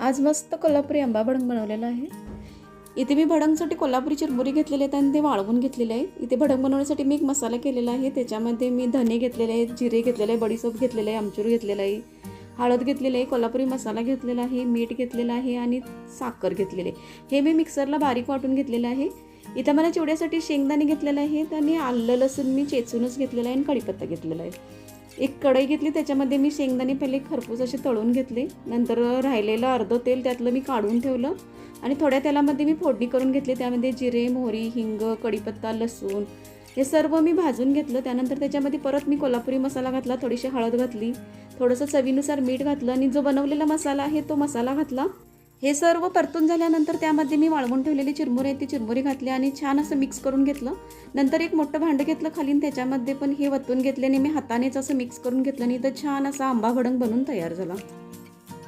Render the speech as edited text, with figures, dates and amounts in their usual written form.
आज मस्त कोल्हापुरी आंबा भडंग बनवलेला आहे। इथे मी भडंगसाठी कोल्हापुरी चिरमुरी घेतलेले आहेत आणि ते वाळवून घेतलेले आहे। इथे भडंग बनवण्यासाठी मी एक मसाला केलेला आहे। त्याच्यामध्ये मी धने घेतलेले आहेत, जिरे घेतलेले आहे, बडीशेप घेतलेले आहे, आमचूर घेतलेला आहे, हळद घेतलेली आहे, कोल्हापुरी मसाला घेतलेला आहे, मीठ घेतलेलं आहे आणि साखर घेतलेले आहे। हे मी मिक्सरला बारीक वाटून घेतलेलं आहे। इथे मला चिवड्यासाठी शेंगदाणे घेतलेले आहेत आणि आलं लसूण मी चेचूनच घेतलेलं आहे आणि कढीपत्ता घेतलेला आहे। एक कढई घेतली, त्याच्यामध्ये मी शेंगदाणे पहिले खरपूस असे तळून घेतले। नंतर राहिलेलं अर्धं तेल त्यातलं मी काढून ठेवलं आणि थोड्या तेलामध्ये मी फोडणी करून घेतली। त्यामध्ये जिरे, मोहरी, हिंग, कढीपत्ता, लसूण हे सर्व मी भाजून घेतलं। त्यानंतर त्याच्यामध्ये परत मी कोल्हापुरी मसाला घातला, थोडीशी हळद घातली, थोडंसं चवीनुसार मीठ घातलं आणि जो बनवलेला मसाला आहे तो मसाला घातला। हे सर्व परतून झाल्यानंतर त्यामध्ये मी वाळवून ठेवलेली चिरमुरी आहे ती चिरमुरी घातली आणि छान असं मिक्स करून घेतलं। नंतर एक मोठं भांडं घेतलं खाली, त्याच्यामध्ये पण हे वतून घेतल्याने मी हातानेच असं मिक्स करून घेतलं आणि तर छान असा आंबा भडंग बनून तयार झाला।